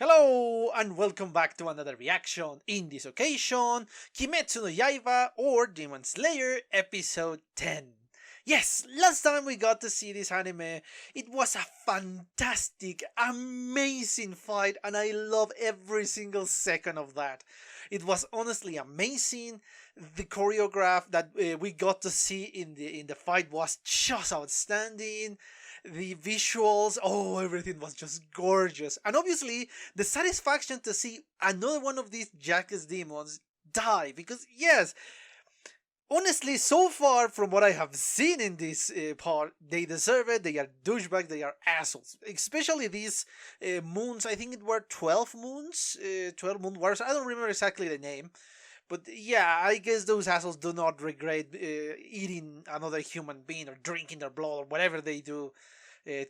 Hello and welcome back to another reaction. In this occasion, Kimetsu no Yaiba or Demon Slayer episode 10. Yes, last time we got to see this anime, it was a fantastic, amazing fight and I love every single second of that. It was honestly amazing. The choreograph that we got to see in the fight was just outstanding. The visuals, oh, everything was just gorgeous. And obviously, the satisfaction to see another one of these Jackass demons die. Because, yes, honestly, so far from what I have seen in this part, they deserve it. They are douchebags, they are assholes. Especially these moons, I think it were 12 moons, 12 moon warriors. I don't remember exactly the name. But yeah, I guess those assholes do not regret eating another human being or drinking their blood or whatever they do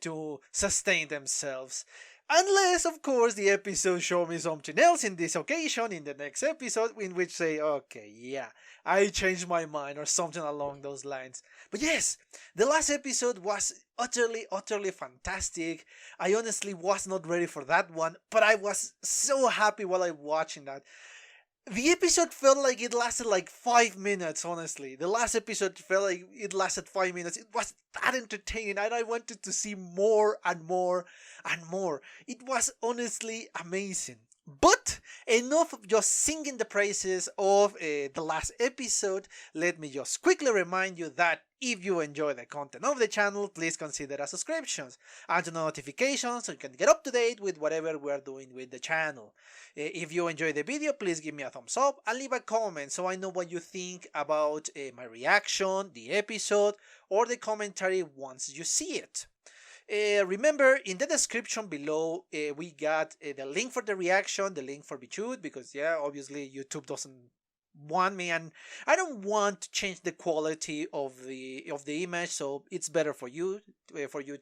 to sustain themselves. Unless, of course, the episode show me something else in this occasion, in the next episode, in which say, okay, yeah, I changed my mind or something along those lines. But yes, the last episode was utterly fantastic. I honestly was not ready for that one, but I was so happy while I watching that. The episode felt like it lasted like 5 minutes, honestly. The last episode felt like it lasted 5 minutes. It was that entertaining and I wanted to see more and more and more. It was honestly amazing. But enough of just singing the praises of the last episode. Let me just quickly remind you that if you enjoy the content of the channel, please consider a subscription and turn on notifications so you can get up to date with whatever we are doing with the channel. If you enjoyed the video, please give me a thumbs up and leave a comment so I know what you think about my reaction, the episode, or the commentary once you see it. Remember, in the description below, we got the link for the reaction, the link for BitChute, because yeah, obviously YouTube doesn't want me, and I don't want to change the quality of the image, so it's better for you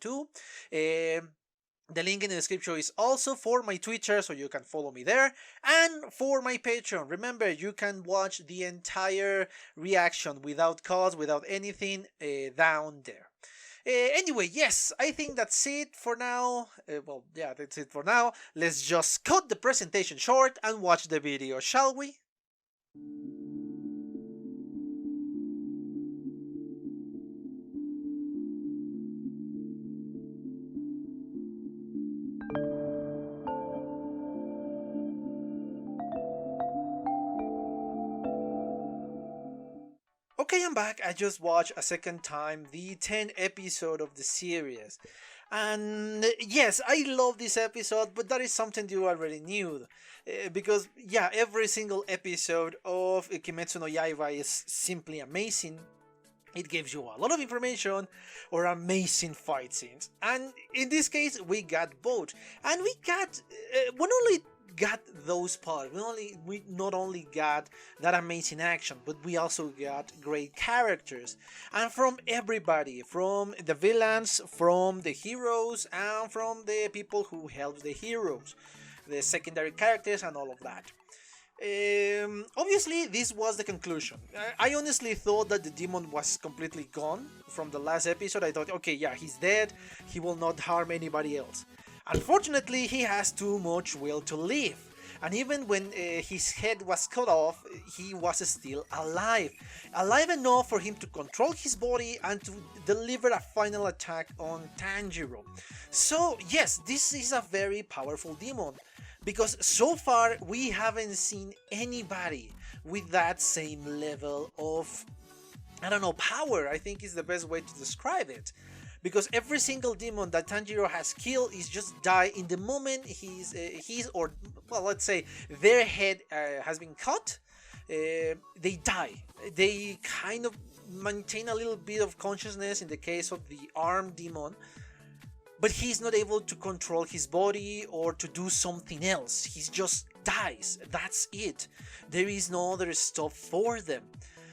too. The link in the description is also for my Twitter, so you can follow me there, and for my Patreon. Remember, you can watch the entire reaction without cost, without anything, down there. Anyway, yes, I think that's it for now. Well, yeah, that's it for now. Let's just cut the presentation short and watch the video, shall we? Okay, I'm back. I just watched a second time the 10th episode of the series. And yes, I love this episode, but that is something you already knew. Because, yeah, every single episode of Kimetsu no Yaiba is simply amazing. It gives you a lot of information or amazing fight scenes. And in this case, we got both. And we got, not only got those parts, we not only got that amazing action, but we also got great characters. And from everybody, from the villains, from the heroes, and from the people who help the heroes. The secondary characters and all of that. Obviously, this was the conclusion. I honestly thought that the demon was completely gone from the last episode. I thought, okay, yeah, he's dead. He will not harm anybody else. Unfortunately, he has too much will to live. And even when his head was cut off, he was still alive. Alive enough for him to control his body and to deliver a final attack on Tanjiro. So, yes, this is a very powerful demon. Because so far we haven't seen anybody with that same level of, I don't know, power, I think is the best way to describe it. Because every single demon that Tanjiro has killed is just die in the moment or well, let's say their head has been cut. They die. They kind of maintain a little bit of consciousness in the case of the armed demon. But he's not able to control his body or to do something else. He just dies. That's it. There is no other stop for them.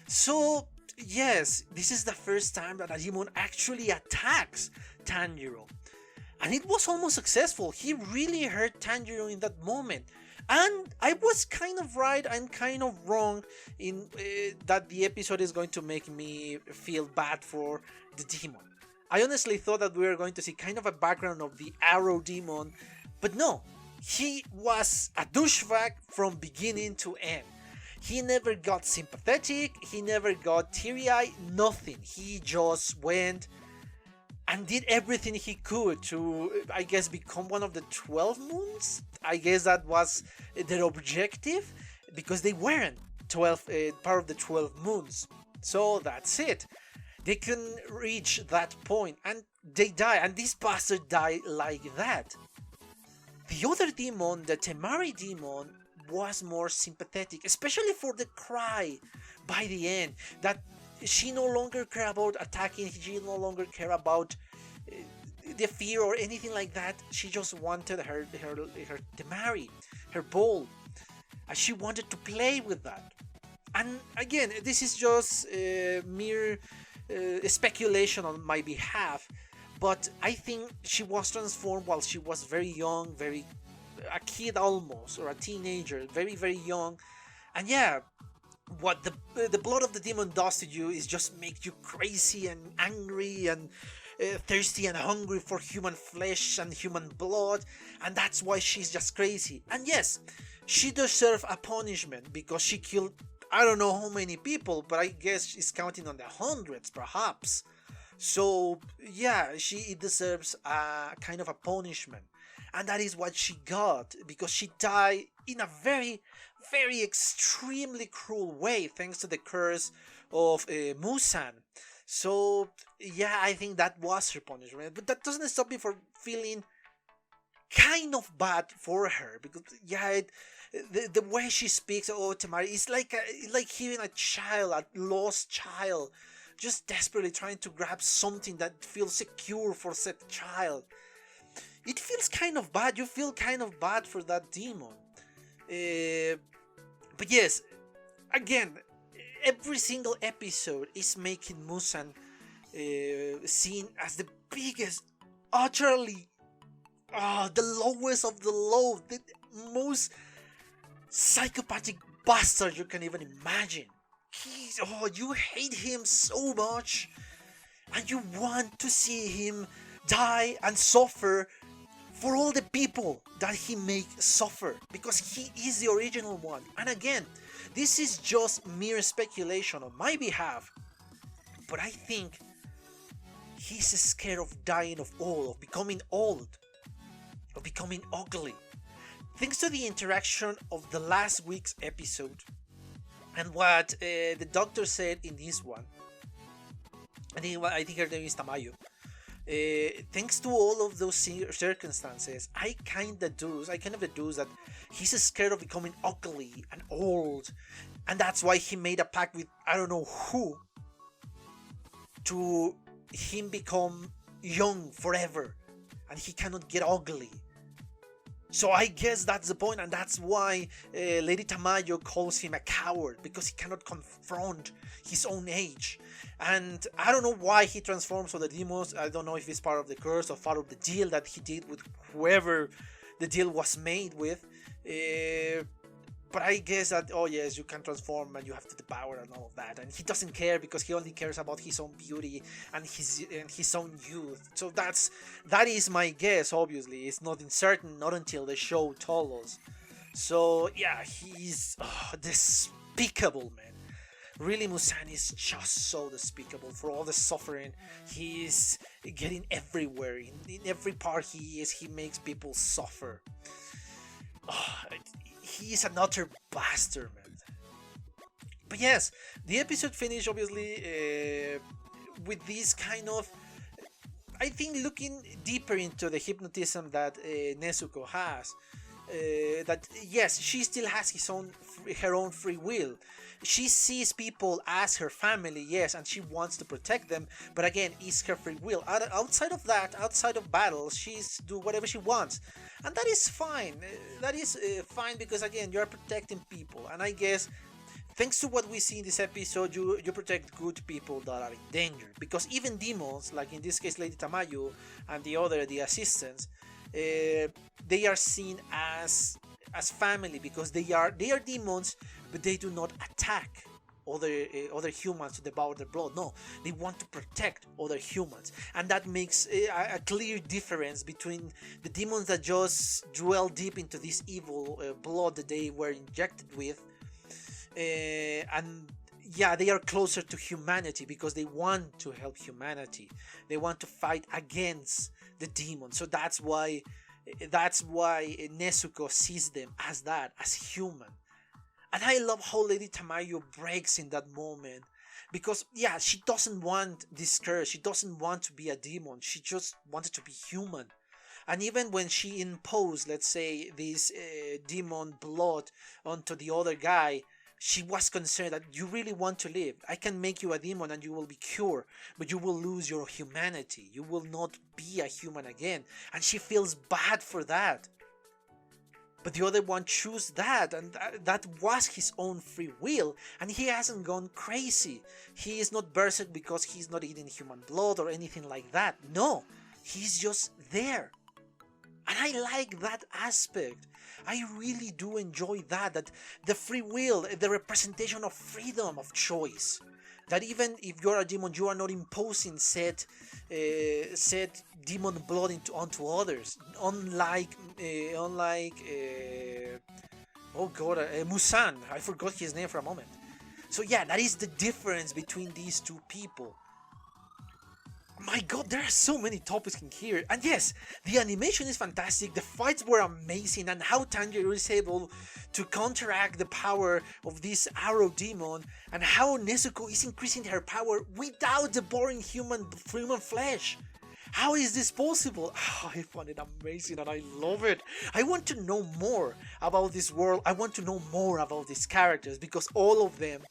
So, yes, this is the first time that a demon actually attacks Tanjiro. And it was almost successful. He really hurt Tanjiro in that moment. And I was kind of right and kind of wrong in that the episode is going to make me feel bad for the demon. I honestly thought that we were going to see kind of a background of the Arrow demon, but no. He was a douchebag from beginning to end. He never got sympathetic, he never got teary-eyed, nothing. He just went and did everything he could to, I guess, become one of the 12 moons. I guess that was their objective, because they weren't 12 part of the 12 moons. So that's it. They couldn't reach that point, and they die, and this bastard died like that. The other demon, the Temari demon, was more sympathetic, especially for the cry by the end, that she no longer cared about attacking, she no longer cared about the fear or anything like that. She just wanted her Temari, her ball, and she wanted to play with that. And again, this is just mere speculation on my behalf, but I think she was transformed while she was very young, very a kid almost, or a teenager, very very young. And yeah, what the blood of the demon does to you is just make you crazy and angry and thirsty and hungry for human flesh and human blood, and that's why she's just crazy. And yes, she deserves a punishment because she killed I don't know how many people, but I guess she's counting on the hundreds perhaps. So yeah, she deserves a kind of a punishment, and that is what she got, because she died in a very very extremely cruel way thanks to the curse of Muzan. So yeah, I think that was her punishment, but that doesn't stop me from feeling kind of bad for her, because yeah, the way she speaks, oh Temari, is like hearing a child, a lost child, just desperately trying to grab something that feels secure for said child. It feels kind of bad. You feel kind of bad for that demon. But yes, again, every single episode is making Muzan seen as the biggest, utterly, the lowest of the low, the most psychopathic bastard you can even imagine. You hate him so much, and you want to see him die and suffer for all the people that he makes suffer, because he is the original one. And again, this is just mere speculation on my behalf, but I think he's scared of dying of becoming old, of becoming ugly. Thanks to the interaction of the last week's episode and what the doctor said in this one, I think her name is Tamayo. Thanks to all of those circumstances, I kind of deduce that he's scared of becoming ugly and old, and that's why he made a pact with I don't know who to him become young forever, and he cannot get ugly. So I guess that's the point, and that's why Lady Tamayo calls him a coward, because he cannot confront his own age. And I don't know why he transforms all the demons. I don't know if it's part of the curse or part of the deal that he did with whoever the deal was made with. But I guess that, oh yes, you can transform and you have to devour and all of that. And he doesn't care, because he only cares about his own beauty and his own youth. So that is my guess, obviously. It's not certain, not until the show told us. So yeah, he's despicable, man. Really, Muzan is just so despicable for all the suffering he's getting everywhere. In every part he is, he makes people suffer. He is an utter bastard, man. But yes, the episode finished obviously with this kind of, I think, looking deeper into the hypnotism that Nezuko has. That yes, she still has her own free will. She sees people as her family, yes, and she wants to protect them, but again, it's her free will. Outside of that, outside of battles, she's do whatever she wants, and that is fine. That is fine, because again, you're protecting people, and I guess thanks to what we see in this episode, you protect good people that are in danger, because even demons, like in this case Lady Tamayo and the assistants, they are seen as family, because they are demons, but they do not attack. other humans to devour their blood. No, they want to protect other humans, and that makes a clear difference between the demons that just dwell deep into this evil blood that they were injected with, and yeah, they are closer to humanity because they want to help humanity. They want to fight against the demon. So that's why Nezuko sees them as that, as human. And I love how Lady Tamayo breaks in that moment, because yeah, she doesn't want this curse. She doesn't want to be a demon. She just wanted to be human. And even when she imposed, let's say, this demon blood onto the other guy, she was concerned that you really want to live. I can make you a demon and you will be cured, but you will lose your humanity. You will not be a human again. And she feels bad for that. But the other one chose that, and that was his own free will, and he hasn't gone crazy. He is not berserk because he's not eating human blood or anything like that. No, he's just there. And I like that aspect. I really do enjoy that the free will, the representation of freedom of choice. That even if you're a demon, you are not imposing said demon blood onto others. Unlike Muzan. I forgot his name for a moment. So yeah, that is the difference between these two people. My god, there are so many topics in here. And yes, the animation is fantastic, the fights were amazing, and how Tanjiro is able to counteract the power of this arrow demon, and how Nezuko is increasing her power without the boring human flesh. How is this possible? Oh, I find it amazing and I love it. I want to know more about this world. I want to know more about these characters, because all of them,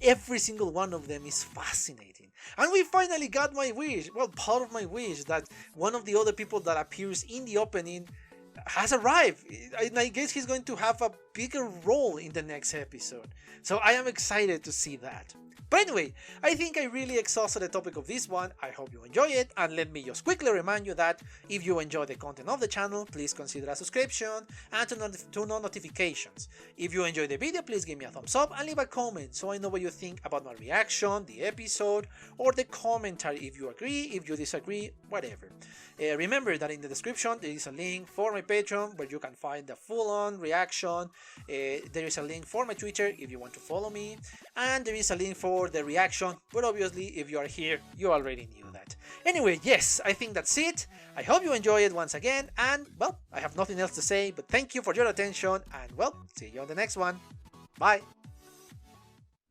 every single one of them is fascinating. And we finally got my wish, well, part of my wish, that one of the other people that appears in the opening has arrived. And I guess he's going to have a bigger role in the next episode. So I am excited to see that. But anyway, I think I really exhausted the topic of this one. I hope you enjoy it, and let me just quickly remind you that if you enjoy the content of the channel, please consider a subscription and turn on notifications. If you enjoyed the video, please give me a thumbs up and leave a comment so I know what you think about my reaction, the episode, or the commentary if you agree, if you disagree, whatever. Remember that in the description there is a link for my Patreon where you can find the full-on reaction. There is a link for my Twitter if you want to follow me, and there is a link for the reaction, but obviously if you are here you already knew that. Anyway, yes, I think that's it. I hope you enjoy it once again, and well, I have nothing else to say but thank you for your attention, and well, see you on the next one. Bye.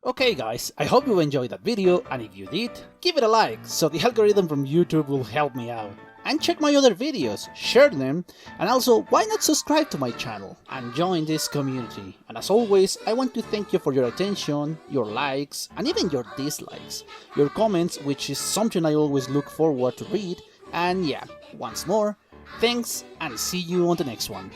Okay guys, I hope you enjoyed that video, and if you did, give it a like so the algorithm from YouTube will help me out. And check my other videos, share them, and also why not subscribe to my channel and join this community. And as always, I want to thank you for your attention, your likes, and even your dislikes, your comments, which is something I always look forward to read. And yeah, once more, thanks and see you on the next one.